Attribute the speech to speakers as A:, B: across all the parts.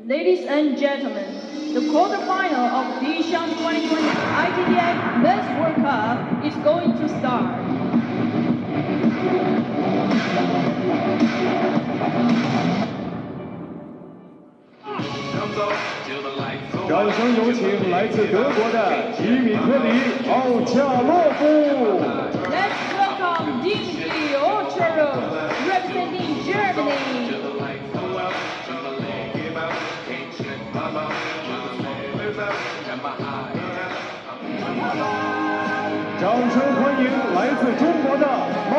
A: Ladies and gentlemen, the quarterfinal of Dijon 2020 ITTF Men's World Cup is going to start.
B: 掌声有请来自德国的吉米特里·奥恰洛夫。
A: Let's welcome Dimitrij representing Germany.
B: 掌声欢迎来自中国的马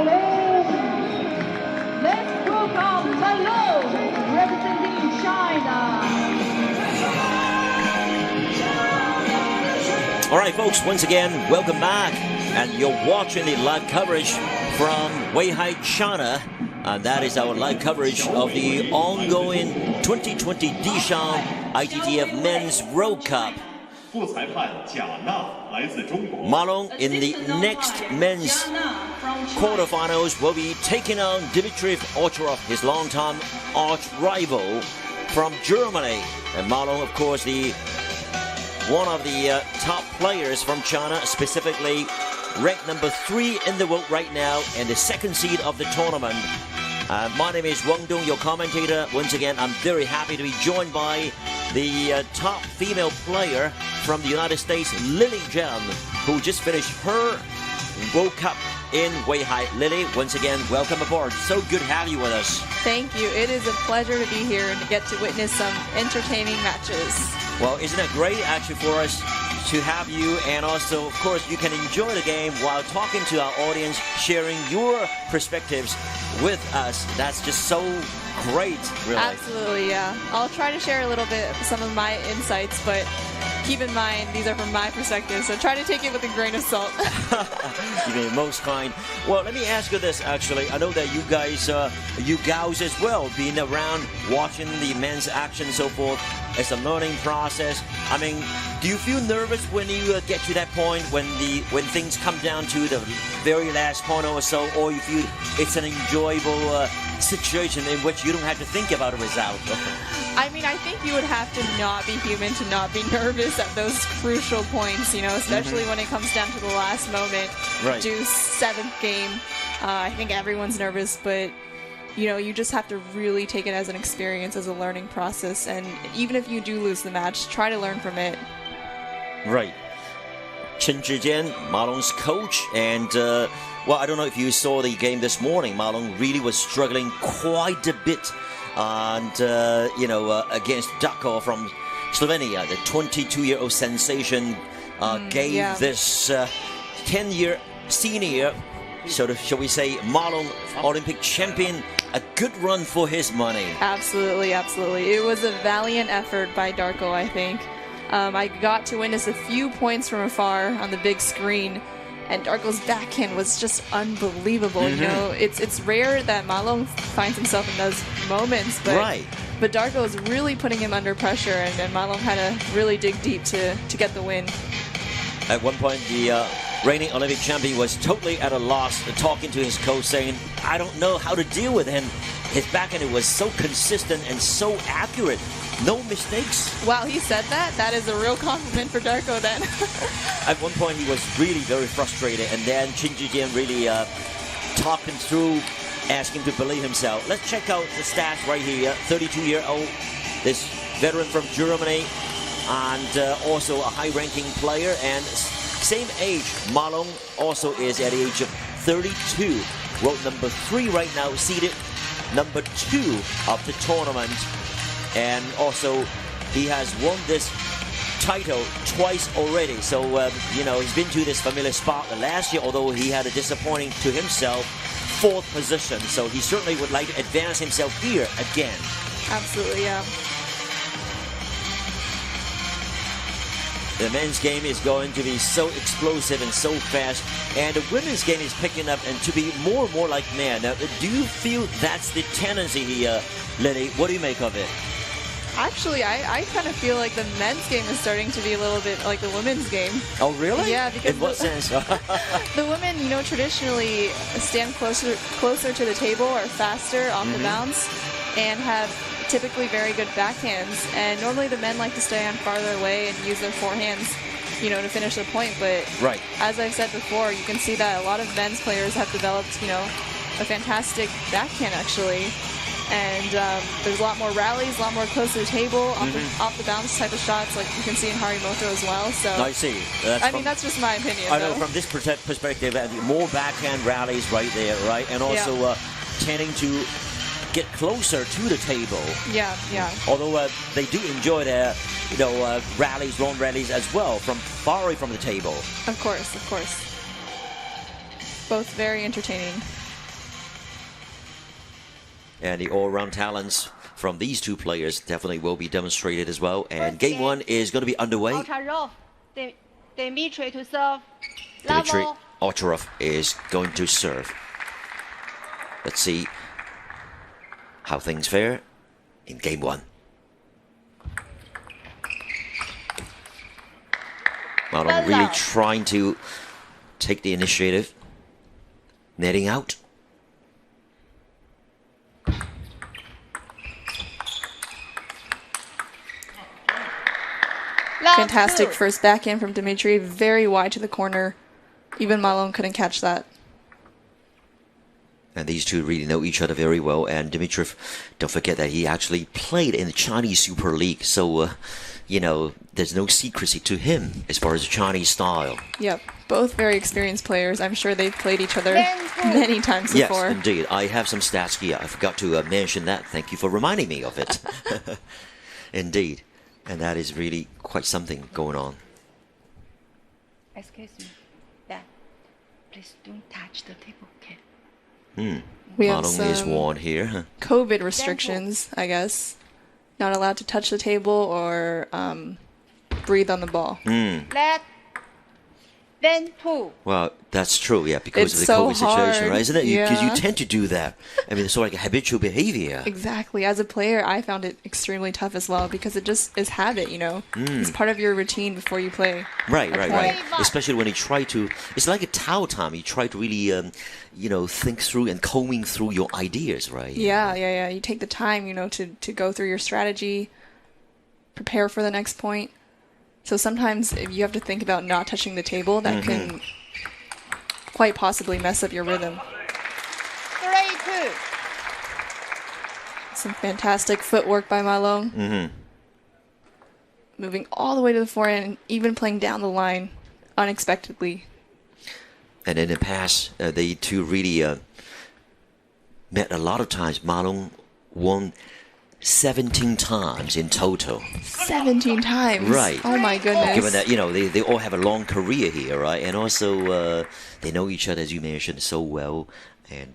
B: 龙。
A: Let's welcome Malone representing China.
C: All right, folks, once again, welcome back. And you're watching the live coverage from Weihai, China. And that is our live coverage of the ongoing 2020 Dijon ITTF Men's World Cup. Malong in the next men's quarterfinals will be taking on Dimitrij, his longtime arch rival from Germany. And Malong, of course, one of the top players from China, specifically ranked number 3 in the world right now and the second seed of the tournament. My name is Wang Dong, your commentator. Once again, I'm very happy to be joined by the top female player from the United States, Lily Zhang, who just finished her World Cup in Weihai. Lily, once again, welcome aboard. So good to have you with us.
D: Thank you. It is a pleasure to be here and to get to witness some entertaining matches.
C: Well, isn't it great actually for us to have you, and also, of course, you can enjoy the game while talking to our audience, sharing your perspectives with us. That's just so great, really.
D: Absolutely, yeah. I'll try to share a little bit some of my insights, but keep in mind these are from my perspective, so try to take it with a grain of salt.
C: You mean most kind. Well, let me ask you this, actually. I know that you guys, you gals as well, being around, watching the men's action and so forth. It's a learning process. I mean, do you feel nervous when you get to that point, when things come down to the very last corner or so, or you feel it's an enjoyable situation in which you don't have to think about a result?
D: I mean, I think you would have to not be human to not be nervous at those crucial points, you know, especially when it comes down to the last moment.
C: Right.
D: Deuce, 7th game. I think everyone's nervous, but you know, you just have to really take it as an experience, as a learning process, and even if you do lose the match, try to learn from it.
C: Right. Chen Zhijian, Malong's coach, and well, I don't know if you saw the game this morning. Malong really was struggling quite a bit, and you know, against Darko from Slovenia, the 22-year-old sensation, gave this 10-year senior, so shall we say, Malong Olympic champion, a good run for his money.
D: Absolutely, absolutely. It was a valiant effort by Darko, I think. I got to witness a few points from afar on the big screen, and Darko's backhand was just unbelievable. You know, it's rare that Malong finds himself in those moments, but Darko is really putting him under pressure, and Malong had to really dig deep to get the win.
C: At one point, the reigning Olympic champion was totally at a loss, talking to his coach, saying, I don't know how to deal with him. His backhand was so consistent and so accurate. No mistakes.
D: Wow, he said that? That is a real compliment for Darko then.
C: At one point, he was really very frustrated, and then Chen Zhijian really talked him through, asking him to believe himself. Let's check out the stats right here. 32-year-old, this veteran from Germany, and also a high-ranking player, and same age. Malong also is at the age of 32. World number 3 right now, seeded number 2 of the tournament. And also, he has won this title twice already. So, you know, he's been to this familiar spot last year, although he had a disappointing to himself 4th position. So he certainly would like to advance himself here again.
D: Absolutely, yeah.
C: The men's game is going to be so explosive and so fast, and the women's game is picking up and to be more and more like men. Now, do you feel that's the tendency here, Lily? What do you make of it?
D: Actually, I kind of feel like the men's game is starting to be a little bit like the women's game.
C: Oh, really?
D: Yeah, because
C: in what sense?
D: The women, you know, traditionally stand closer to the table, are faster off the bounce, and have typically very good backhands, and normally the men like to stay on farther away and use their forehands, you know, to finish the point. But
C: right.
D: As I've said before, you can see that a lot of men's players have developed, you know, a fantastic backhand actually. And there's a lot more rallies, a lot more close to the table, off the bounce type of shots, like you can see in Harimoto as well. So
C: I see.
D: I mean, that's just my opinion.
C: I know from this perspective, more backhand rallies right there, right, and also tending to get closer to the table.
D: Yeah, yeah.
C: Although they do enjoy their, you know, rallies, long rallies as well, from far away from the table.
D: Of course, of course. Both very entertaining.
C: And the all-round talents from these two players definitely will be demonstrated as well. And game one is going to be underway.
E: Dimitrij to serve.
C: Dimitrij OVTCHAROV is going to serve. Let's see how things fare in game one. Malong really trying to take the initiative. Netting out.
D: Fantastic first backhand from Dimitrij, very wide to the corner. Even Malong couldn't catch that.
C: And these two really know each other very well. And Dimitrij, don't forget that he actually played in the Chinese Super League. So, you know, there's no secrecy to him as far as Chinese style.
D: Yep, both very experienced players. I'm sure they've played each other many times before.
C: Yes, indeed. I have some stats here. I forgot to mention that. Thank you for reminding me of it. Indeed. And that is really quite something going on.
E: Excuse me. Dad, please don't touch the table, okay?
D: We have
C: Malong is warned here.
D: COVID restrictions, I guess. Not allowed to touch the table or breathe on the ball.
E: Let then two.
C: Well, that's true, yeah, because
D: It's
C: of the
D: so
C: COVID situation,
D: hard.
C: right? Isn't it? Because you
D: Yeah.
C: tend to do that. I mean, it's sort of like a habitual behavior.
D: Exactly. As a player, I found it extremely tough as well because it just is habit, you know? It's part of your routine before you play.
C: Right.
D: point.
C: Especially when you try to, it's like a Tao time. You try to really, you know, think through and combing through your ideas, right?
D: Yeah. You take the time, you know, to go through your strategy, prepare for the next point. So sometimes if you have to think about not touching the table, that can quite possibly mess up your rhythm.
E: 3-2.
D: Some fantastic footwork by Malong. Moving all the way to the forehand and even playing down the line unexpectedly.
C: And in the past, they two really met a lot of times. Malong won 17 times in total.
D: 17 times.
C: Right.
D: Oh my goodness.
C: Given that, you know, they all have a long career here, right? And also, they know each other, as you mentioned, so well. And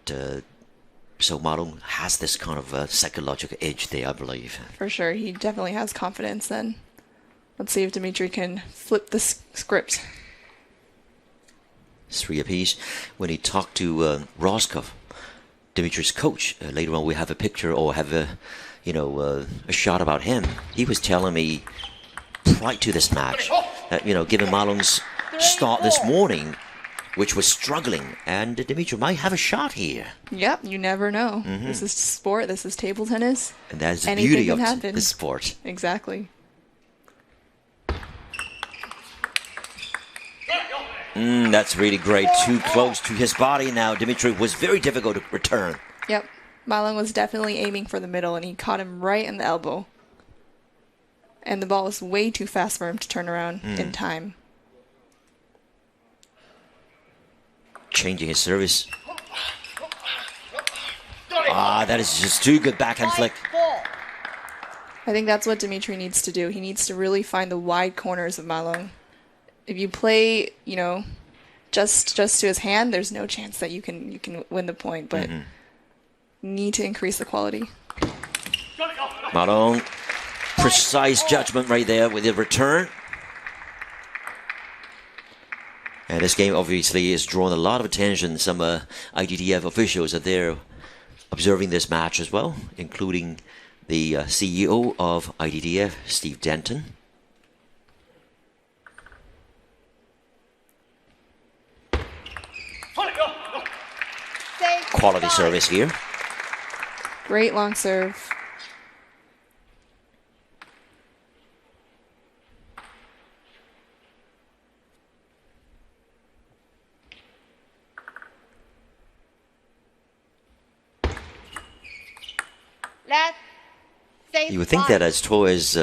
C: so Malong has this kind of psychological edge there, I believe.
D: For sure. He definitely has confidence then. Let's see if Dimitrij can flip the script.
C: 3 apiece. When he talked to Roscoe, Dimitrij's coach, later on we have a picture or have a, you know, a shot about him. He was telling me prior to this match that, you know, given Malong's start this morning, which was struggling, and Dimitrij might have a shot here.
D: Yep, you never know. This is sport. This is table tennis.
C: And that's the
D: Anything
C: beauty
D: can
C: of
D: happen.
C: this sport.
D: Exactly.
C: That's really great. Too close to his body now. Dimitrij was very difficult to return.
D: Yep. Malong was definitely aiming for the middle, and he caught him right in the elbow. And the ball was way too fast for him to turn around in time.
C: Changing his service. That is just too good backhand flick.
E: 4.
D: I think that's what Dimitrij needs to do. He needs to really find the wide corners of Malong. If you play, you know, just to his hand, there's no chance that you can win the point, but you need to increase the quality.
C: Malong, precise judgment right there with the return. And this game obviously has drawn a lot of attention. Some ITTF officials are there observing this match as well, including the CEO of ITTF, Steve Denton. Quality service here.
D: Great long serve.
C: You would think that as tall as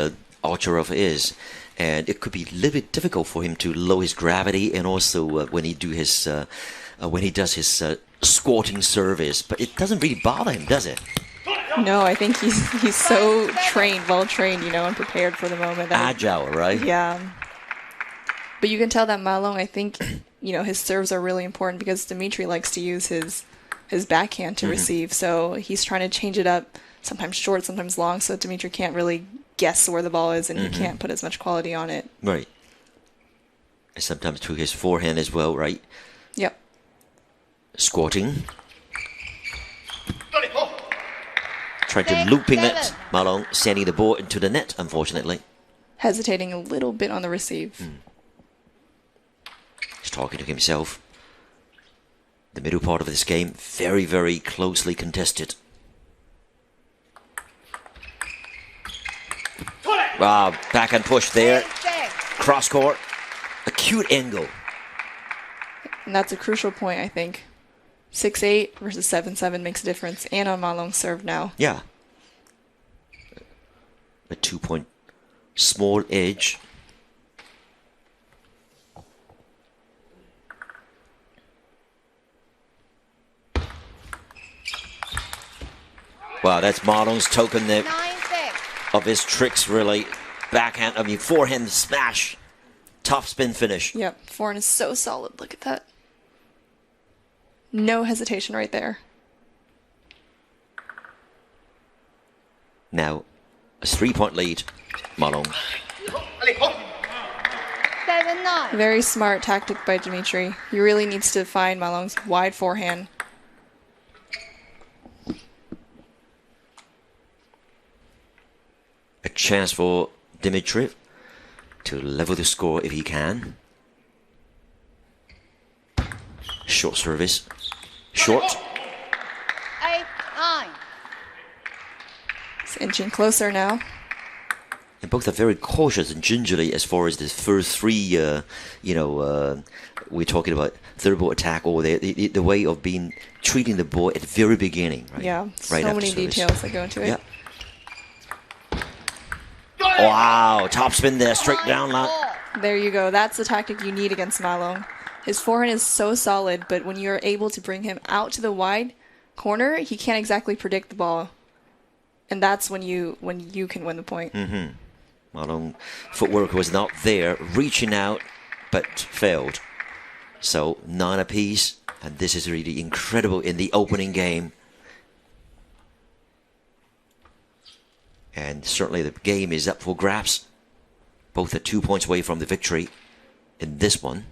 C: OVTCHAROV is, and it could be a little bit difficult for him to lower his gravity, and also when he does his squatting service, but it doesn't really bother him, does it?
D: No, I think he's so trained, well trained, and prepared for the moment.
C: Agile, right?
D: Yeah. But you can tell that Ma Long, I think, his serves are really important because Dimitrij likes to use his backhand to receive, so he's trying to change it up, sometimes short, sometimes long, so Dimitrij can't really guess where the ball is and he can't put as much quality on it.
C: Right. And sometimes to his forehand as well, right?
D: Yep.
C: Squatting. Trying to looping it. Ma Long sending the ball into the net, unfortunately.
D: Hesitating a little bit on the receive.
C: He's talking to himself. The middle part of this game, very, very closely contested. Wow, backhand push there. Cross court. Acute angle.
D: And that's a crucial point, I think. 6-8 versus 7-7 makes a difference. And on Ma Long's serve now.
C: Yeah. A 2-point small edge. Wow, that's Ma Long's token there of his tricks, really. Backhand, forehand smash. Top spin finish.
D: Yep, forehand is so solid. Look at that. No hesitation right there.
C: Now, a 3-point lead, Ma Long.
D: Very smart tactic by Dimitrij. He really needs to find Ma Long's wide forehand.
C: A chance for Dimitrij to level the score if he can. Short service. Short.
D: It's inching closer now.
C: And both are very cautious and gingerly as far as the first three, we're talking about third ball attack or the way of treating the ball at the very beginning. Right?
D: Yeah,
C: right
D: so many details that go into it.
C: Yeah. Wow, top spin there, straight down line.
D: There you go. That's the tactic you need against Ma Long. His forehand is so solid, but when you're able to bring him out to the wide corner, he can't exactly predict the ball. And that's when you can win the point.
C: Ma Long footwork was not there, reaching out, but failed. So 9 apiece, and this is really incredible in the opening game. And certainly the game is up for grabs. Both are 2 points away from the victory in this one.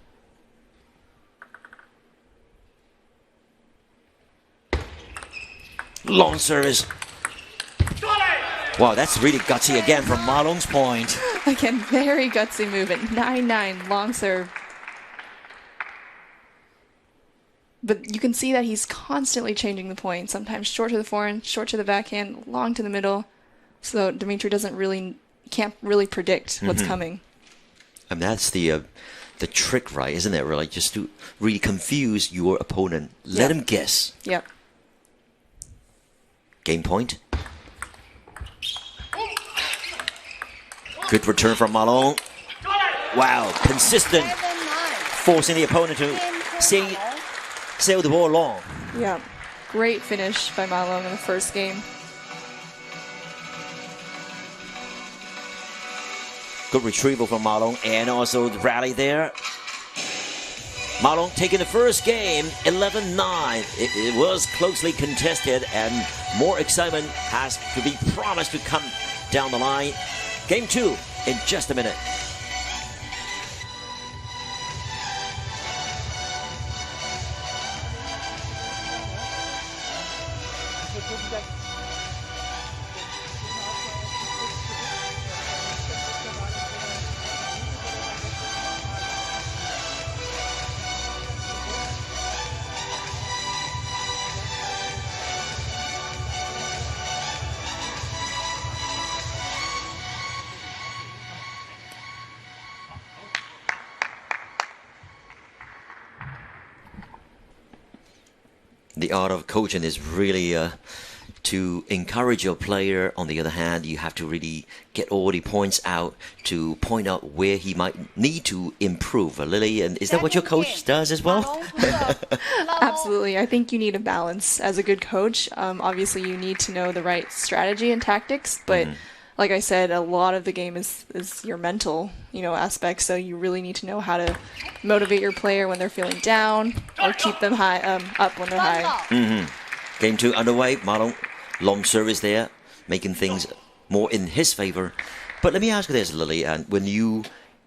C: Long service. Wow, that's really gutsy again from Ma Long's point.
D: Again, very gutsy move at 9-9, long serve. But you can see that he's constantly changing the point. Sometimes short to the forehand, short to the backhand, long to the middle. So Dimitrij can't really predict what's coming. And
C: that's the trick, right? Isn't it? Really, just to really confuse your opponent. Let him guess.
D: Yep.
C: Game point. Good return from Ma Long. Wow, consistent, forcing the opponent to sail the ball long.
D: Yeah, great finish by Ma Long in the first game.
C: Good retrieval from Ma Long, and also the rally there. Ma Long taking the first game, 11-9. It was closely contested, and more excitement has to be promised to come down the line. Game 2 in just a minute. The art of coaching is really to encourage your player. On the other hand, you have to really get all the points out to point out where he might need to improve. Lily, and is that what your coach does as well?
D: Absolutely. I think you need a balance as a good coach. Obviously, you need to know the right strategy and tactics, but like I said, a lot of the game is your mental, aspect. So you really need to know how to motivate your player when they're feeling down or keep them high, up when they're high.
C: Game 2 underway. Marlon, long service there, making things more in his favor. But let me ask you this, Lily, and when you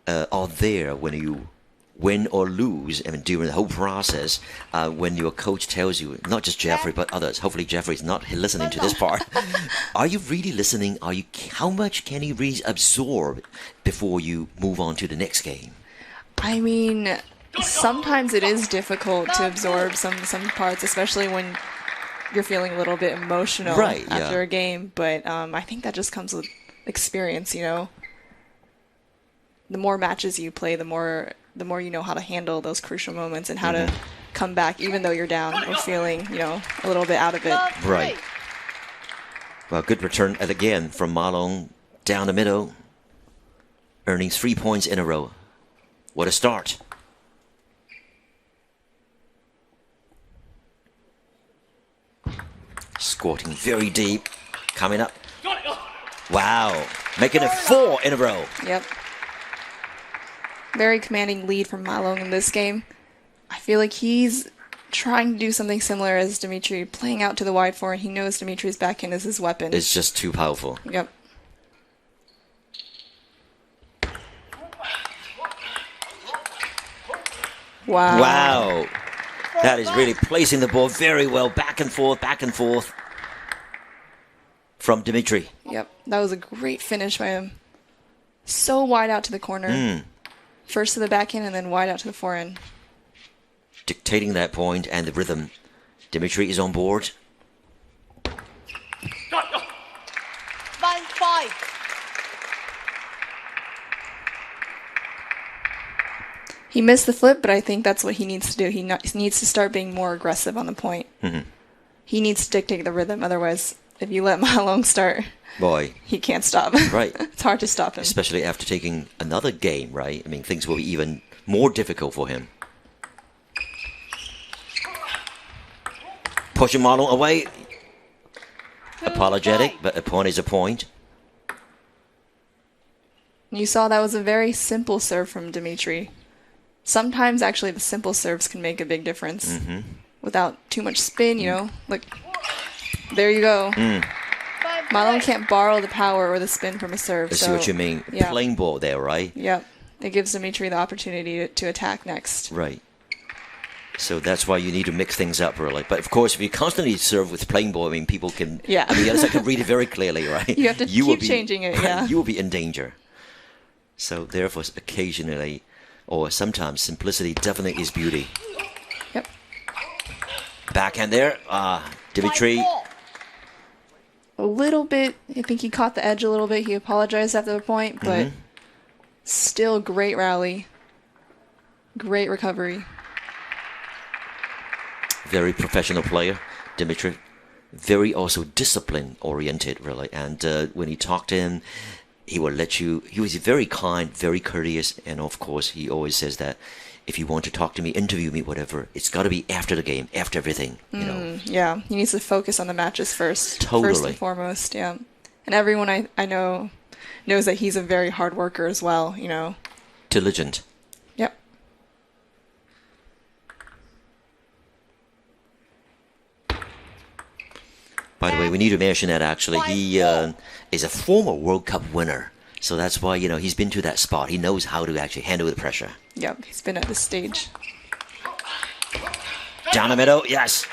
C: are there, when you win or lose, I mean, during the whole process, when your coach tells you, not just Jeffrey, but others, hopefully Jeffrey's not listening to this part, are you really listening? How much can you really absorb before you move on to the next game?
D: I mean, sometimes it is difficult to absorb some parts, especially when you're feeling a little bit emotional after a game, but I think that just comes with experience, The more matches you play, the more you know how to handle those crucial moments and how to come back even though you're down or feeling, a little bit out of it.
C: Right. Well, good return again from Marlon down the middle, earning 3 points in a row. What a start. Squatting very deep, coming up. Wow, making it 4 in a row.
D: Yep. Very commanding lead from Marlon in this game. I feel like he's trying to do something similar as Dimitrij, playing out to the wide forehand. He knows Dimitrij's backhand is his weapon.
C: It's just too powerful.
D: Yep. Wow.
C: Wow. That is really placing the ball very well, back and forth from Dimitrij.
D: Yep, that was a great finish by him. So wide out to the corner. First to the backhand and then wide out to the forehand.
C: Dictating that point and the rhythm. Dimitrij is on board.
D: He missed the flip, but I think that's what he needs to do. He needs to start being more aggressive on the point. He needs to dictate the rhythm. Otherwise, if you let Marlon start,
C: boy,
D: he can't stop.
C: Right.
D: It's hard to stop him.
C: Especially after taking another game, right? I mean, things will be even more difficult for him. Pushing Marlon away. Apologetic, but a point is a point.
D: You saw that was a very simple serve from Dimitrij. Sometimes, actually, the simple serves can make a big difference. Without too much spin, Like, there you go. Marlon can't borrow the power or the spin from a serve.
C: I see what you mean.
D: Yeah.
C: Playing ball there, right?
D: Yep. It gives Dimitrij the opportunity to attack next.
C: Right. So that's why you need to mix things up, really. But of course, if you constantly serve with playing ball, I mean, people can...
D: Yeah.
C: I mean, the other side can read it very clearly, right?
D: You have to keep changing it, yeah.
C: You will be in danger. So therefore, occasionally, or sometimes, simplicity definitely is beauty.
D: Yep.
C: Backhand there. Dimitrij.
D: A little bit. I think he caught the edge a little bit. He apologized after the point, but still great rally. Great recovery.
C: Very professional player, Dimitrij. Very also discipline-oriented, really. And when he talked to him, he will let you... He was very kind, very courteous. And of course, he always says that if you want to talk to me, interview me, whatever, it's got to be after the game, after everything,
D: Yeah, he needs to focus on the matches first.
C: Totally.
D: First and foremost, yeah. And everyone I know knows that he's a very hard worker as well,
C: Diligent.
D: Yep.
C: By the way, we need to mention that actually he is a former World Cup winner. So that's why, he's been to that spot. He knows how to actually handle the pressure.
D: Yep, he's been at this stage.
C: Down the middle, yes.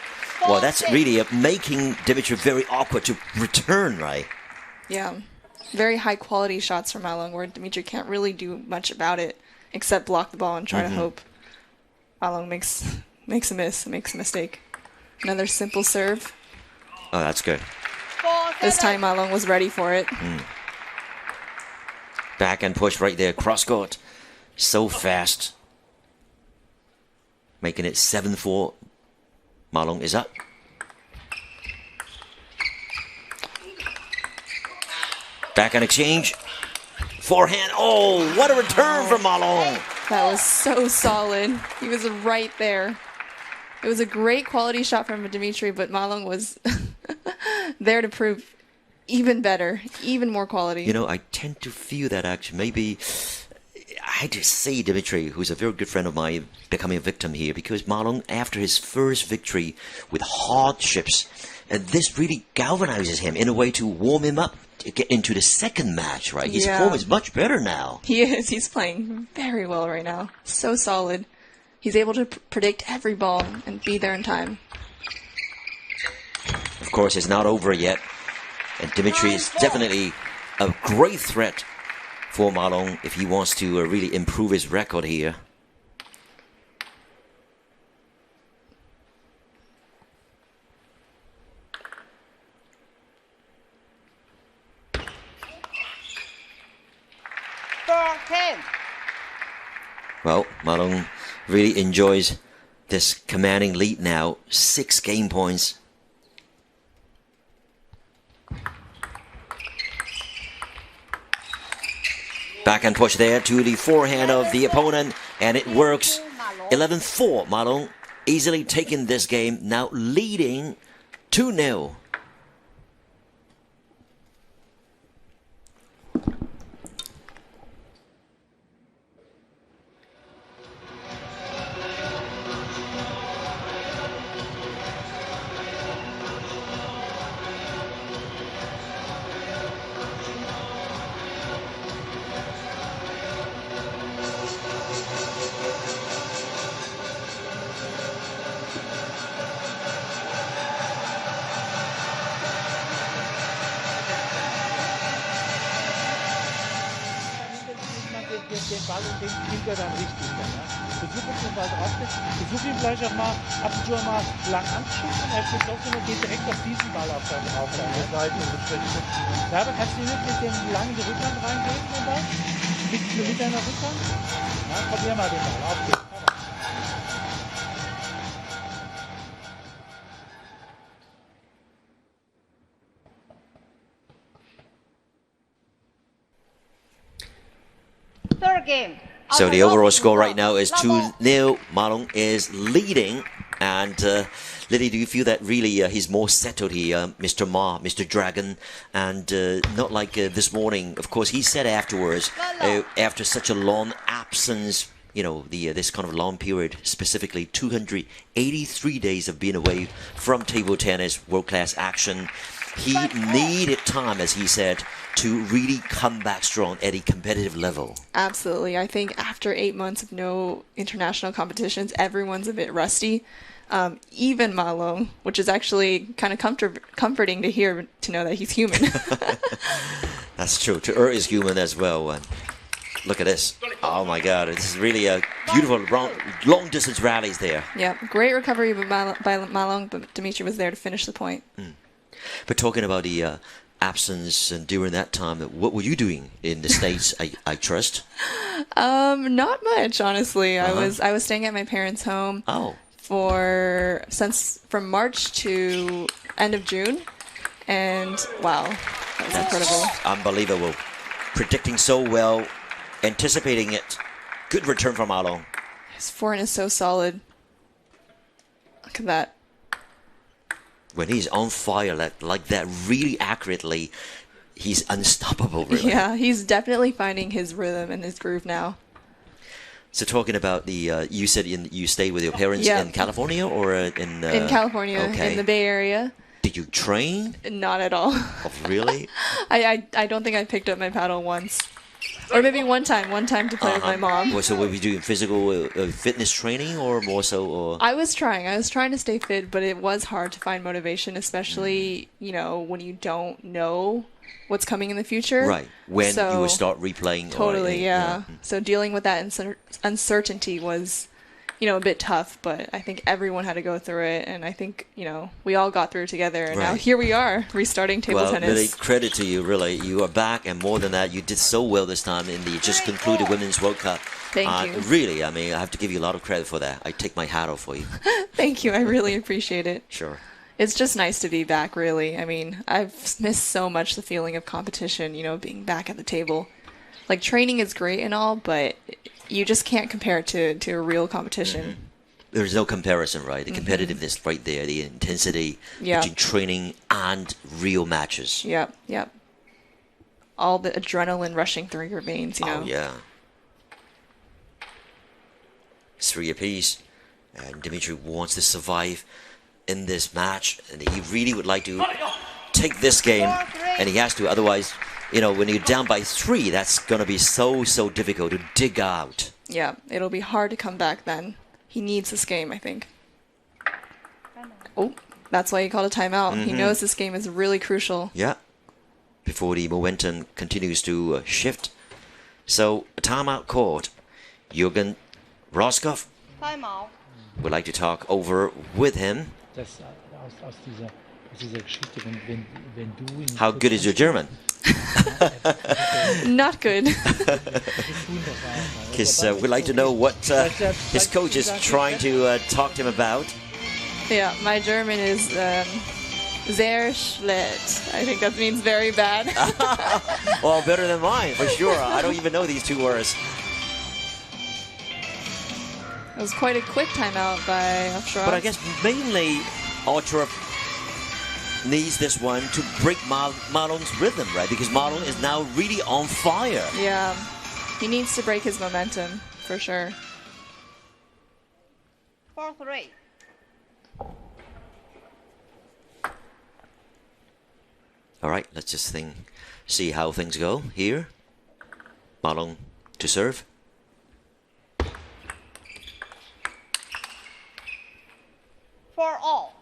C: Well, that's really making Dimitrij very awkward to return, right?
D: Yeah. Very high quality shots from Marlon where Dimitrij can't really do much about it except block the ball and try to hope Marlon makes a miss, makes a mistake. Another simple serve.
C: Oh, that's good.
D: This time Marlon was ready for it.
C: Backhand push right there, cross court. So fast. Making it 7-4. Marlon is up. Backhand exchange. Forehand. Oh, what a return from Ma Long.
D: That was so solid. He was right there. It was a great quality shot from Dimitrij, but Ma Long was there to prove even better, even more quality.
C: You know, I tend to feel that actually maybe I had to see Dimitrij, who's a very good friend of mine, becoming a victim here, because Ma Long, after his first victory with hardships, and this really galvanizes him in a way to warm him up to get into the second match, right? His form is much better now.
D: He is. He's playing very well right now. So solid. He's able to predict every ball and be there in time.
C: Of course, it's not over yet. And Dimitrij is definitely a great threat for Ma Long if he wants to really improve his record here. Well, Ma Long really enjoys this commanding lead now. 6 game points. Backhand push there to the forehand of the opponent, and it works. 11-4. Ma Long easily taking this game, now leading 2-0.
F: Den Ball und den spielt er dann richtig. Versuch uns den Ball draufsetzen. Versuch ihn vielleicht auch mal ab und zu mal lang anzuschießen. Er spielt trotzdem und geht direkt auf diesen Ball auf seine Seite. Ja, aber kannst du nicht mit dem langen die Rückhand reingehen, den Ball? Mit deiner Rückhand? Ja, probier mal den Ball. Auf geht's.
C: So the overall score right now is 2-0. Ma Long is leading. And Lily, do you feel that really he's more settled here, Mr. Ma, Mr. Dragon, and not like this morning? Of course, he said afterwards, after such a long absence, you know, this kind of long period, specifically 283 days of being away from table tennis, world-class action, he needed time, as he said, to really come back strong at a competitive level.
D: Absolutely. I think after 8 months of no international competitions, everyone's a bit rusty. Even Ma Long, which is actually kind of comforting to hear, to know that he's human.
C: That's true. To is human as well. Look at this. Oh my God. This is really a beautiful long distance rallies there.
D: Yeah. Great recovery by Ma Long, but Dimitrij was there to finish the point.
C: But talking about the absence and during that time, what were you doing in the States? I trust.
D: Not much, honestly. I was staying at my parents' home. From March to end of June, and wow, that was incredible.
C: Unbelievable. Predicting so well, anticipating it. Good return from Ma Long.
D: His forehand is so solid. Look at that.
C: When he's on fire like that, really accurately, he's unstoppable, really.
D: Yeah, he's definitely finding his rhythm and his groove now.
C: So talking about the, you said you stayed with your parents in California or in
D: California, in the Bay Area.
C: Did you train?
D: Not at all.
C: Oh, really?
D: I don't think I picked up my paddle once. Or maybe one time to play with my mom.
C: So were you doing physical fitness training or more so? Or?
D: I was trying to stay fit, but it was hard to find motivation, especially, you know, when you don't know what's coming in the future.
C: Right. When you will start replaying.
D: Totally, yeah. So dealing with that uncertainty was, you know, a bit tough, but I think everyone had to go through it, and I think, you know, we all got through it together, and now here we are, restarting table tennis.
C: Well, really, credit to you, really. You are back, and more than that, you did so well this time in the just concluded Women's World Cup.
D: Thank you.
C: Really, I mean, I have to give you a lot of credit for that. I take my hat off for you.
D: Thank you. I really appreciate it.
C: Sure.
D: It's just nice to be back, really. I mean, I've missed so much the feeling of competition, you know, being back at the table. Like, training is great and all, but you just can't compare it to a real competition.
C: There's no comparison, right? The competitiveness right there, the intensity between training and real matches.
D: Yep, yep. All the adrenaline rushing through your veins, you know.
C: Oh, yeah. 3 apiece. And Dimitrij wants to survive in this match, and he really would like to take this game, and he has to. Otherwise, you know, when you're down by 3, that's going to be so difficult to dig out.
D: Yeah, it'll be hard to come back then. He needs this game, I think. Oh, that's why he called a timeout. He knows this game is really crucial.
C: Yeah, before the momentum continues to shift. So, a timeout called. Jürgen Roskopf would like to talk over with him. How good is your German?
D: Not good.
C: Because we'd like to know what his coach is trying to talk to him about.
D: Yeah, my German is sehr schlecht. I think that means very bad.
C: Well, better than mine, for sure. I don't even know these 2 words.
D: It was quite a quick timeout by OVTCHAROV.
C: But I guess mainly OVTCHAROV needs this one to break Marlon's rhythm, right? Because Marlon is now really on fire.
D: Yeah, he needs to break his momentum, for sure.
E: 4-3.
C: All right, let's just see how things go here. Marlon to serve.
E: For all.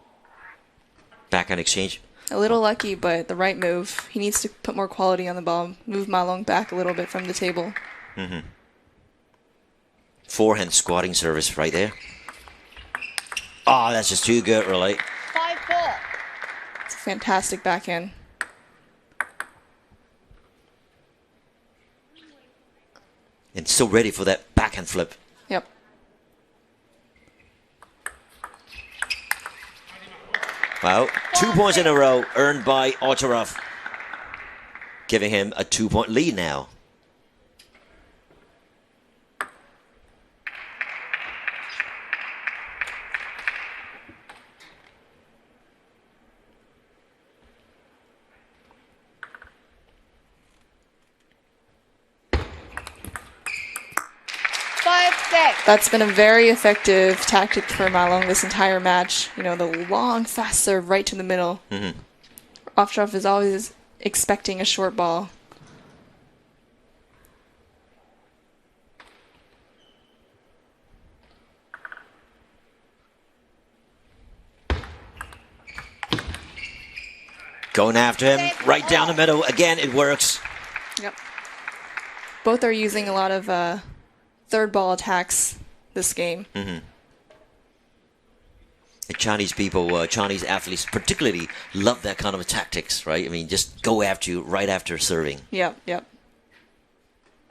C: Backhand exchange.
D: A little lucky, but the right move. He needs to put more quality on the ball. Move Malong back a little bit from the table.
C: Forehand squatting service right there. Oh, that's just too good, really.
E: 5-4.
D: It's a fantastic backhand.
C: And so ready for that backhand flip.
D: Yep.
C: Wow, 2 points in a row earned by OVTCHAROV, giving him a 2-point lead now.
D: That's been a very effective tactic for Malong this entire match. You know, the long, fast serve right to the middle. OVTCHAROV is always expecting a short ball.
C: Going after him, right down the middle. Again, it works.
D: Yep. Both are using a lot of third ball attacks this game.
C: The Chinese people, Chinese athletes particularly love that kind of tactics, right? I mean, just go after you right after serving.
D: Yep, yep.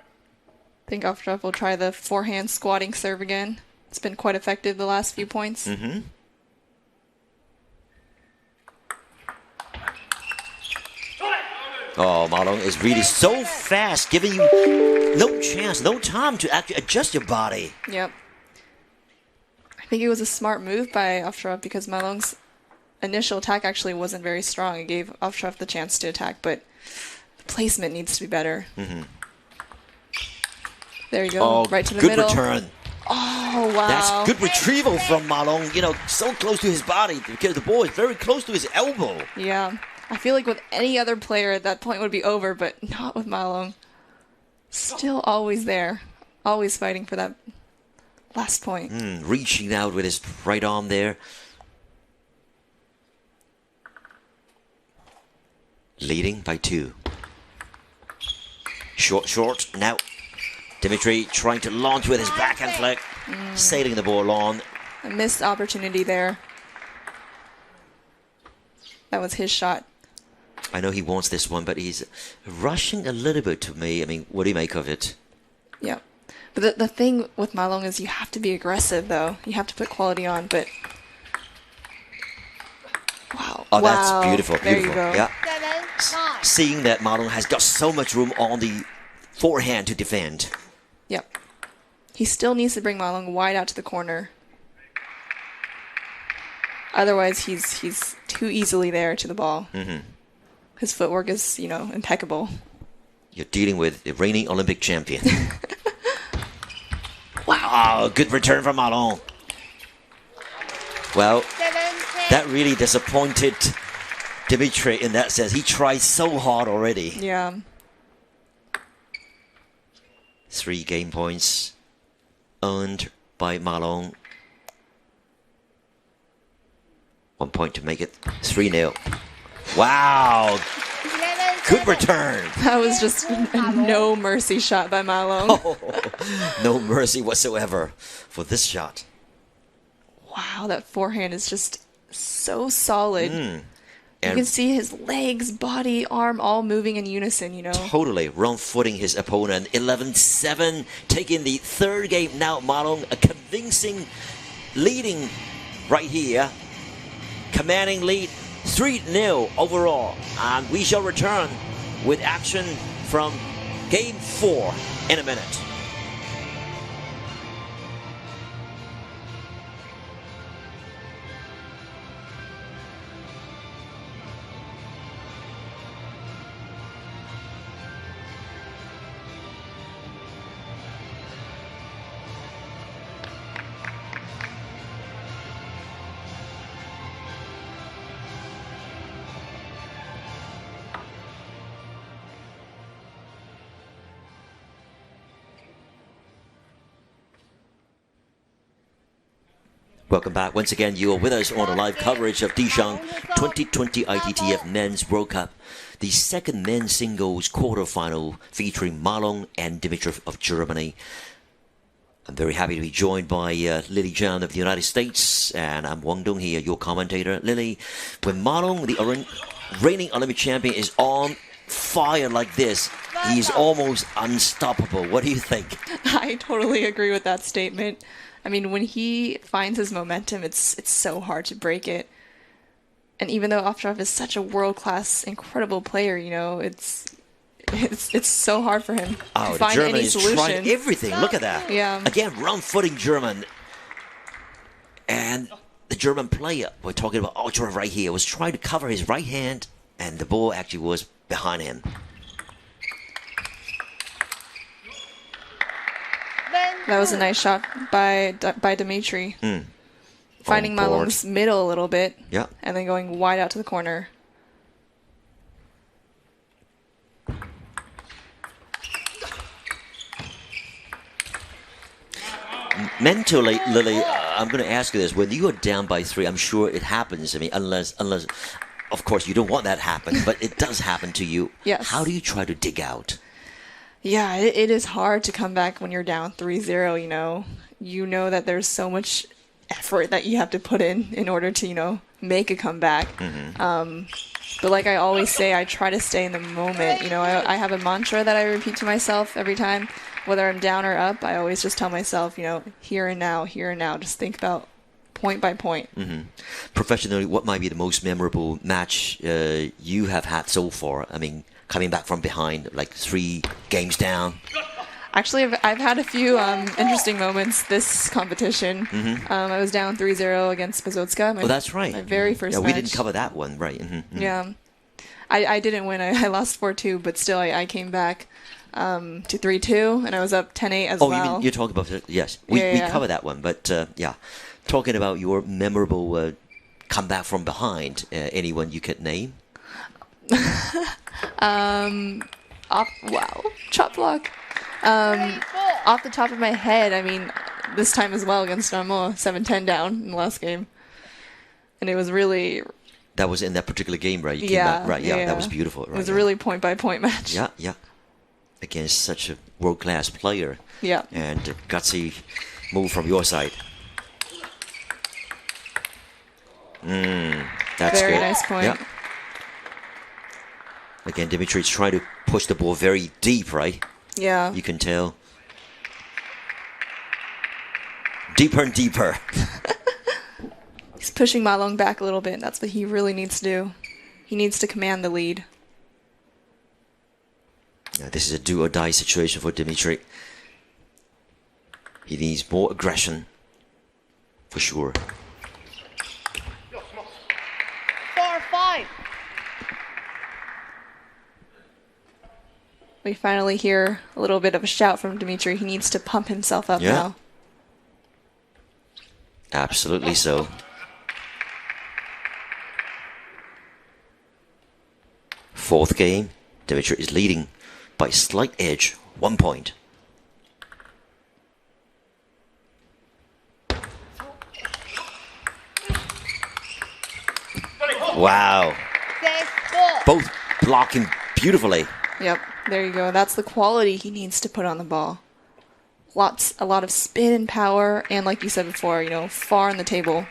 D: I think OVTCHAROV will try the forehand squatting serve again. It's been quite effective the last few points.
C: Oh, Malong is really so fast, giving you no chance, no time to actually adjust your body.
D: Yep. I think it was a smart move by OVTCHAROV because Malong's initial attack actually wasn't very strong. It gave OVTCHAROV the chance to attack, but the placement needs to be better. There you go,
C: Oh,
D: right to the
C: good
D: middle.
C: return.
D: Oh, wow.
C: That's good retrieval from Malong, you know, so close to his body because the ball is very close to his elbow.
D: Yeah. I feel like with any other player at that point would be over, but not with Malong. Still always there. Always fighting for that last point.
C: Reaching out with his right arm there. Leading by 2. Short. Now, Dimitrij trying to launch with his backhand flick. Sailing the ball on.
D: A missed opportunity there. That was his shot.
C: I know he wants this one, but he's rushing a little bit to me. I mean, what do you make of it?
D: Yeah. But the thing with Malong is you have to be aggressive, though. You have to put quality on, but... Wow,
C: Oh,
D: Wow.
C: that's beautiful.
D: There you
C: Beautiful.
D: go.
C: Yeah. Seeing that Ma Long has got so much room on the forehand to defend.
D: Yep. He still needs to bring Ma Long wide out to the corner. Otherwise, he's too easily there to the ball. His footwork is, impeccable.
C: You're dealing with the reigning Olympic champion. Wow, good return from Ma Long. Well, that really disappointed Dimitrij in that sense. He tried so hard already.
D: Yeah.
C: 3 game points earned by Ma Long. 1 point to make it 3-0. Wow. Good return.
D: That was just a no mercy shot by Ma Long.
C: Oh, no mercy whatsoever for this shot.
D: Wow, that forehand is just so solid. You can see his legs, body, arm all moving in unison,
C: Totally wrong-footing his opponent. 11-7, taking the 3rd game now. Ma Long, a convincing leading right here. Commanding lead, 3-0 overall. And we shall return with action from Game 4 in a minute. Welcome back. Once again, you are with us on the live coverage of Dishang 2020 ITTF Men's World Cup, the 2nd men's singles quarterfinal featuring Ma Long and Dimitrij of Germany. I'm very happy to be joined by Lily Zhang of the United States, and I'm Wang Dong here, your commentator. Lily, when Ma Long, the reigning Olympic champion, is on fire like this, he's almost unstoppable. What do you think?
D: I totally agree with that statement. I mean, when he finds his momentum, it's so hard to break it. And even though Ovtcharov is such a world-class, incredible player, it's so hard for him to find
C: German
D: any
C: is
D: solution.
C: trying everything. Look at that.
D: Yeah.
C: Again, wrong-footing German. And the German player we're talking about, Ovtcharov right here, was trying to cover his right hand, and the ball actually was behind him.
D: That was a nice shot by Dimitrij. Finding Ma Long's middle a little bit.
C: Yeah.
D: And then going wide out to the corner.
C: Mentally, Lily, I'm going to ask you this. When you are down by 3, I'm sure it happens. I mean, unless, of course, you don't want that to happen, but it does happen to you.
D: Yes.
C: How do you try to dig out?
D: Yeah, it is hard to come back when you're down 3-0, You know that there's so much effort that you have to put in order to, make a comeback. But like I always say, I try to stay in the moment. I have a mantra that I repeat to myself every time. Whether I'm down or up, I always just tell myself, here and now, just think about point by point.
C: Professionally, what might be the most memorable match you have had so far? I mean, coming back from behind, like 3 games down.
D: Actually, I've had a few interesting moments this competition. I was down 3-0 against Pazotska.
C: That's right.
D: My very first match.
C: We didn't cover that one, right?
D: Yeah. I didn't win. I lost 4-2, but still I came back to 3-2, and I was up 10-8 as well.
C: Oh, you're talking about it? Yes. We covered that one, but yeah. Talking about your memorable comeback from behind, anyone you could name?
D: Chop block. Off the top of my head, I mean, this time as well against Ramo, 7-10 down in the last game. And it was really...
C: That was in that particular game, right? You
D: came
C: back, right, yeah, that was beautiful. Right,
D: it was a really point-by-point match.
C: Yeah. Against such a world-class player.
D: Yeah.
C: And a gutsy move from your side. That's
D: Very
C: good.
D: nice point.
C: Yeah. Again, Dimitrij is trying to push the ball very deep, right?
D: Yeah.
C: You can tell. Deeper and deeper.
D: He's pushing Ma Long back a little bit. That's what he really needs to do. He needs to command the lead.
C: Yeah, this is a do-or-die situation for Dimitrij. He needs more aggression, for sure.
E: 4-5.
D: We finally hear a little bit of a shout from Dimitrij. He needs to pump himself up now.
C: Absolutely so. Fourth game, Dimitrij is leading by slight edge, 1 point. Wow. Both blocking beautifully.
D: Yep, there you go. That's the quality he needs to put on the ball. A lot of spin and power, and like you said before, you know, far on the table.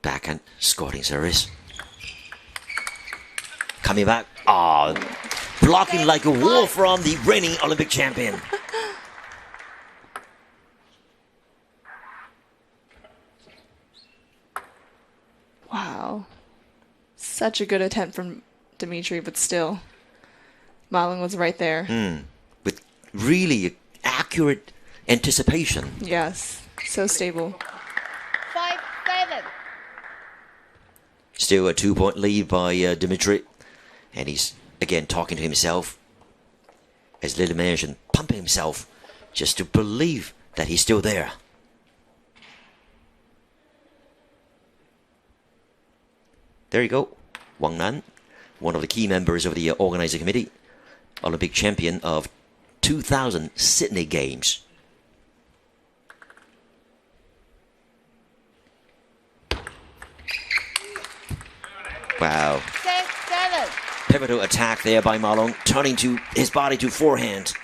C: Backhand scoring service. Coming back. Ah, blocking like a wall from the reigning Olympic champion.
D: Wow. Such a good attempt from Dimitrij, but still, Ma Long was right there.
C: With really accurate anticipation.
D: Yes, so stable.
E: 5-7.
C: Still a 2-point lead by Dimitrij. And he's, again, talking to himself. As Lily mentioned, pumping himself just to believe that he's still there. There you go. Wang Nan, one of the key members of the organizing committee, Olympic champion of 2000 Sydney Games. Wow.
E: 6-7.
C: Pivotal attack there by Ma Long, turning to his body to forehand.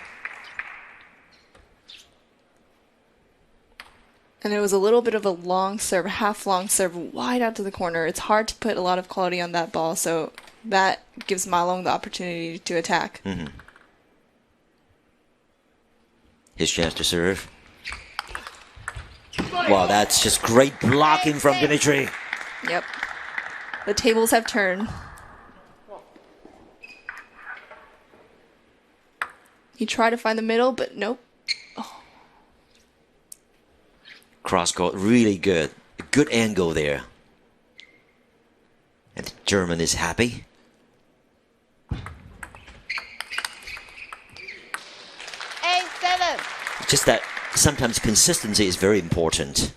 D: And it was a little bit of a long serve, half long serve, wide out to the corner. It's hard to put a lot of quality on that ball, so that gives Ma Long the opportunity to attack.
C: His chance to serve. Wow, that's just great blocking from Dimitrij.
D: Yep. The tables have turned. He tried to find the middle, but nope.
C: Cross court, really good. A good angle there. And the German is happy.
E: 8-7.
C: Just that sometimes consistency is very important.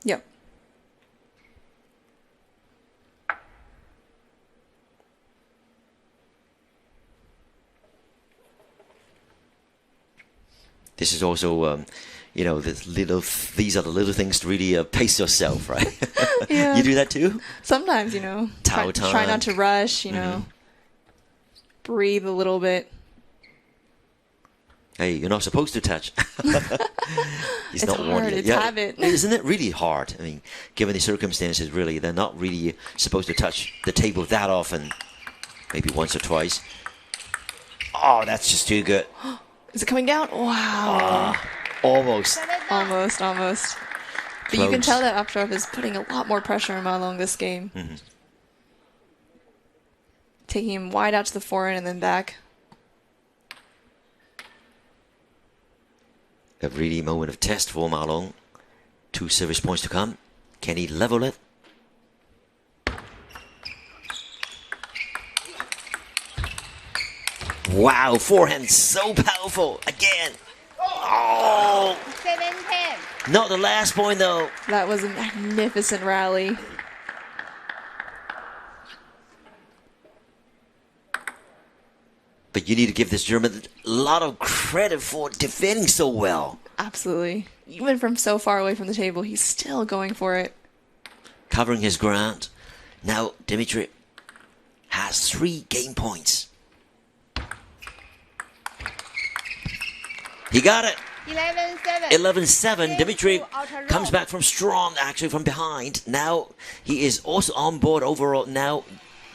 D: Yep.
C: This is also, you know, these are the little things to really pace yourself, right?
D: Yeah.
C: You do that too?
D: Sometimes, you know, try not to rush, you know, breathe a little bit.
C: Hey, you're not supposed to touch. He's
D: It's
C: not warned
D: hard,
C: yet.
D: it's habit.
C: Isn't it really hard? I mean, given the circumstances, really, they're not really supposed to touch the table that often. Maybe once or twice. Oh, that's just too good.
D: Is it coming down? Wow.
C: Almost.
D: Almost. But you can
C: Close.
D: tell that Apsharov is putting a lot more pressure on Ma Long this game. Taking him wide out to the forehand and then back.
C: A really moment of test for Ma Long. 2 service points to come. Can he level it? Wow, forehand so powerful. Again. Oh,
E: 7-10.
C: not the last point though.
D: That was a magnificent rally.
C: But you need to give this German a lot of credit for defending so well.
D: Absolutely. Even from so far away from the table, he's still going for it.
C: Covering his ground. Now Dimitrij has 3 game points. He got it.
E: 11-7.
C: 11-7. Dimitrij comes back from strong, actually from behind. Now he is also on board overall. Now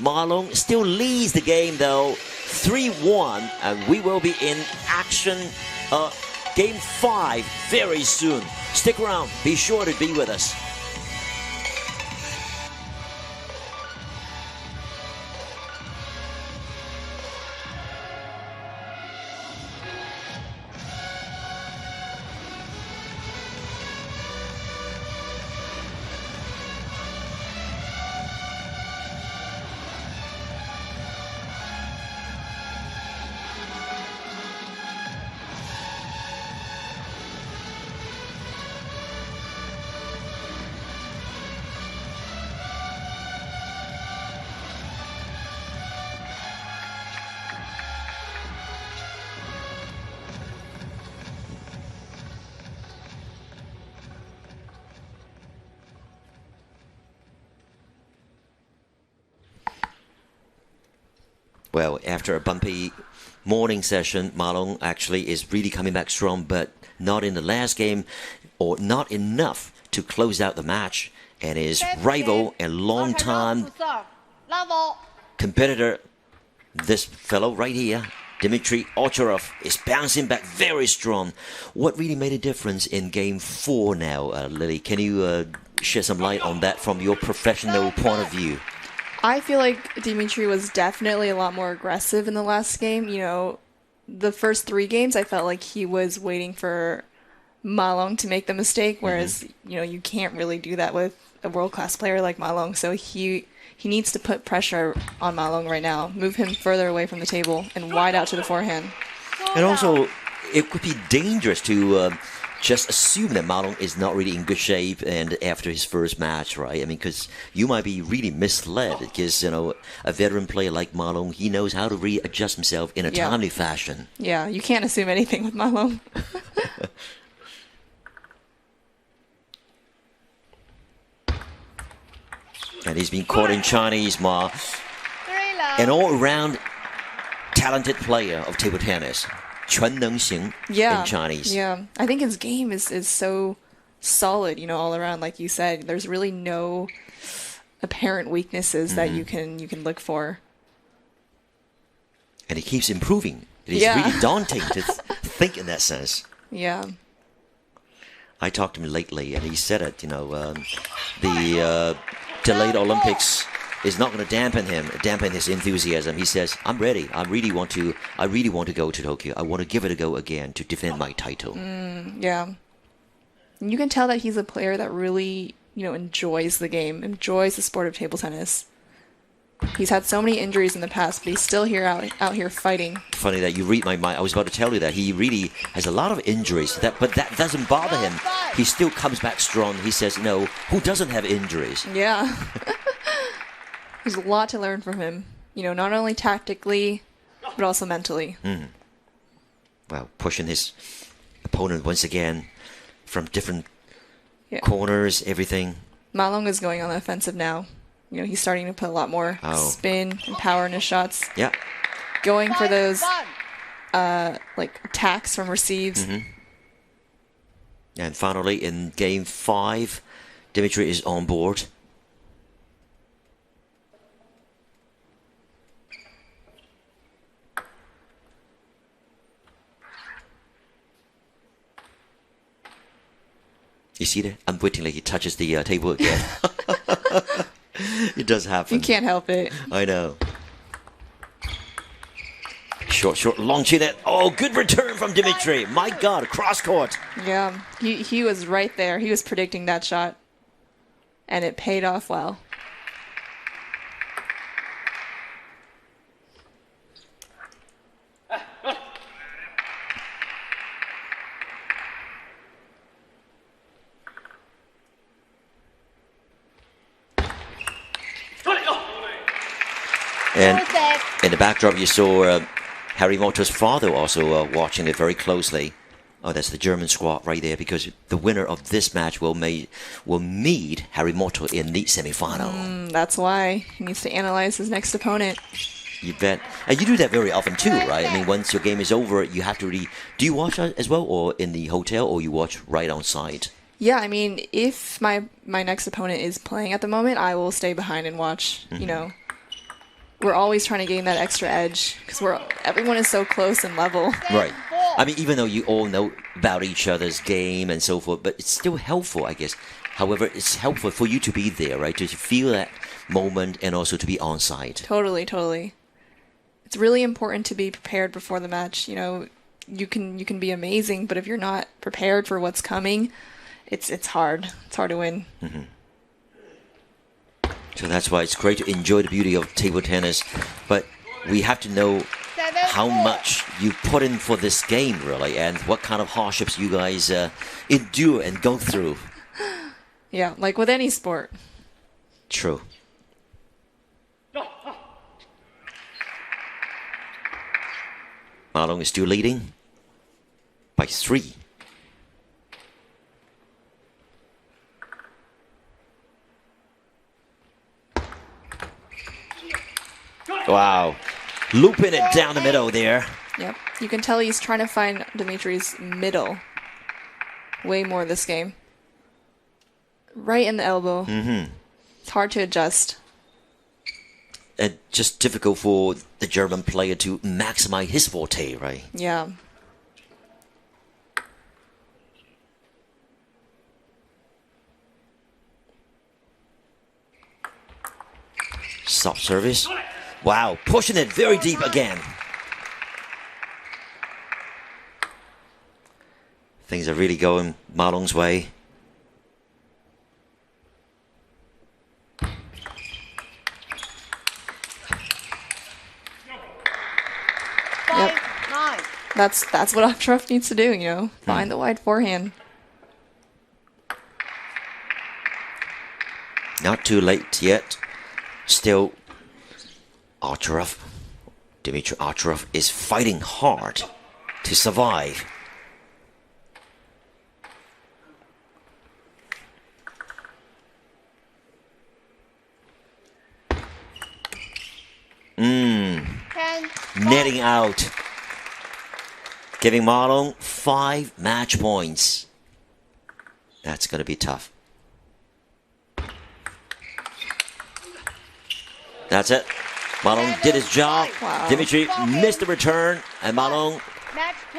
C: Ma Long still leads the game though, 3-1, and we will be in action Game 5 very soon. Stick around. Be sure to be with us. Well, after a bumpy morning session, Ma Long actually is really coming back strong, but not in the last game, or not enough to close out the match. And his rival and long-time competitor, this fellow right here, Dimitrij OVTCHAROV, is bouncing back very strong. What really made a difference in Game 4 now, Lily? Can you shed some light on that from your professional point of view?
D: I feel like Dimitrij was definitely a lot more aggressive in the last game. You know, the first 3 games, I felt like he was waiting for Ma Long to make the mistake, whereas, you know, you can't really do that with a world-class player like Ma Long. So he needs to put pressure on Ma Long right now, move him further away from the table and wide out to the forehand.
C: And also, it could be dangerous to just assume that Ma Long is not really in good shape and after his first match, right? I mean, because you might be really misled because, you know, a veteran player like Ma Long, he knows how to readjust himself in a timely fashion.
D: Yeah, you can't assume anything with Ma Long.
C: And he's been caught in Chinese, Ma. An all-around talented player of table tennis. 全能型 in Chinese.
D: Yeah, I think his game is so solid, you know, all around, like you said. There's really no apparent weaknesses that you can look for.
C: And he keeps improving. It is really daunting to think in that sense.
D: Yeah.
C: I talked to him lately, and he said it, you know, the delayed Olympics is not going to dampen his enthusiasm. He says, I'm ready. I really want to go to Tokyo. I want to give it a go again to defend my title.
D: Yeah. You can tell that he's a player that really, you know, enjoys the game, enjoys the sport of table tennis. He's had so many injuries in the past, but he's still out here fighting.
C: Funny that you read my mind. I was about to tell you that he really has a lot of injuries, but that doesn't bother him. He still comes back strong. He says, no, who doesn't have injuries?
D: Yeah. There's a lot to learn from him. You know, not only tactically, but also mentally.
C: Well, pushing his opponent once again from different corners, everything.
D: Ma Long is going on the offensive now. You know, he's starting to put a lot more spin and power in his shots.
C: Yeah.
D: Going for those, like, attacks from receives.
C: And finally, in Game 5, Dimitrij is on board. You see that? Unwittingly, he touches the table again. It does happen.
D: You can't help it.
C: I know. Short, launching it. Oh, good return from Dimitrij. My God, cross court.
D: Yeah, he was right there. He was predicting that shot. And it paid off well.
C: And in the backdrop, you saw Harry Moto's father also watching it very closely. Oh, that's the German squad right there, because the winner of this match will meet Harry Moto in the semifinal.
D: That's why he needs to analyze his next opponent.
C: You bet. And you do that very often too, right? I mean, once your game is over, you have to do you watch as well, or in the hotel, or you watch right on site?
D: Yeah, I mean, if my next opponent is playing at the moment, I will stay behind and watch, you know. We're always trying to gain that extra edge because everyone is so close and level.
C: Right. I mean, even though you all know about each other's game and so forth, but it's still helpful, I guess. However, it's helpful for you to be there, right? To feel that moment and also to be on site.
D: Totally, totally. It's really important to be prepared before the match. You know, you can be amazing, but if you're not prepared for what's coming, it's hard. It's hard to win.
C: So that's why it's great to enjoy the beauty of table tennis, but we have to know how much you put in for this game, really, and what kind of hardships you guys endure and go through.
D: Yeah, like with any sport.
C: True. Ma Long is still leading by 3. Wow. Looping it down the middle there.
D: Yep. You can tell he's trying to find Dimitrij's middle way more this game. Right in the elbow. It's hard to adjust.
C: And just difficult for the German player to maximize his forte, right?
D: Yeah.
C: Soft service. Wow, pushing it very deep again. Things are really going Ma Long's way.
D: Yep. That's what OVTCHAROV needs to do, you know. Find the wide forehand.
C: Not too late yet. Still, OVTCHAROV, Dimitrij OVTCHAROV is fighting hard to survive. Netting out. Giving Ma Long 5 match points. That's going to be tough. That's it. Ma Long did his job.
D: Wow.
C: Dimitrij missed the return, and Ma Long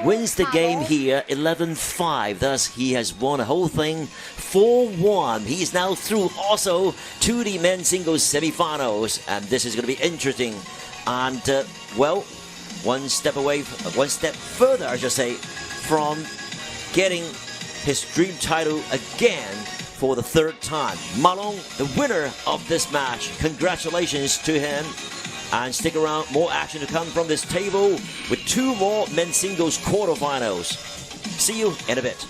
C: wins the game here 11-5. Thus, he has won the whole thing 4-1. He is now through also to the men's singles semifinals, and this is going to be interesting. And well, one step further, I should say, from getting his dream title again for the 3rd time. Ma Long, the winner of this match. Congratulations to him. And stick around, more action to come from this table with 2 more men's singles quarterfinals. See you in a bit.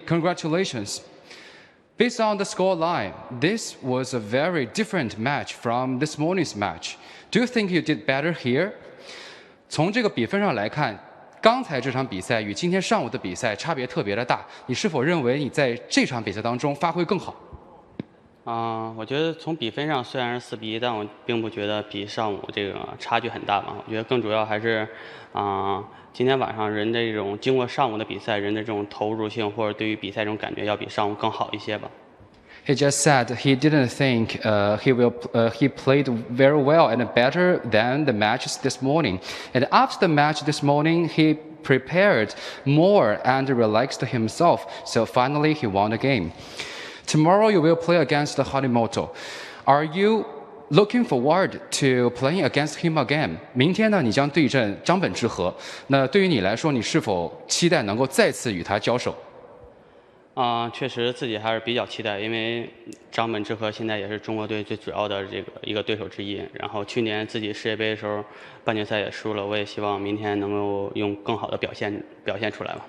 G: Congratulations. Based on the score line, this was a very different match from this morning's match. Do you think you did better here? 从这个比分上来看，刚才这场比赛与今天上午的比赛差别特别的大。你是否认为你在这场比赛当中发挥更好？
H: 我觉得从比分上虽然是4-1，但我并不觉得比上午这个差距很大吧。我觉得更主要还是，今天晚上人的这种经过上午的比赛，人的这种投入性或者对于比赛这种感觉要比上午更好一些吧。
G: He just said he didn't think he played very well and better than the matches this morning. And after the match this morning, he prepared more and relaxed himself. So finally, he won the game. Tomorrow you will play against Harimoto. Are you looking forward to playing against him again. 明天呢，你将对阵张本智和。那对于你来说，你是否期待能够再次与他交手？
H: 确实自己还是比较期待，因为张本智和现在也是中国队最主要的这个一个对手之一。然后去年自己世界杯的时候，半决赛也输了，我也希望明天能够用更好的表现出来吧。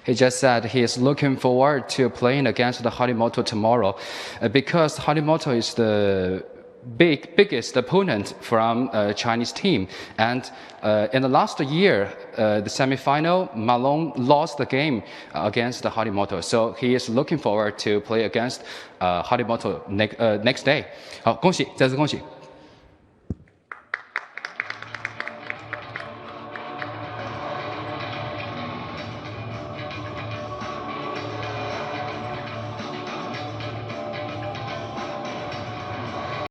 G: He just said he is looking forward to playing against the Harimoto tomorrow, because Harimoto is the biggest opponent from Chinese team. And in the last year, the semifinal, Malone lost the game against the Harimoto. So he is looking forward to play against Harimoto next day. 好，恭喜，再次恭喜。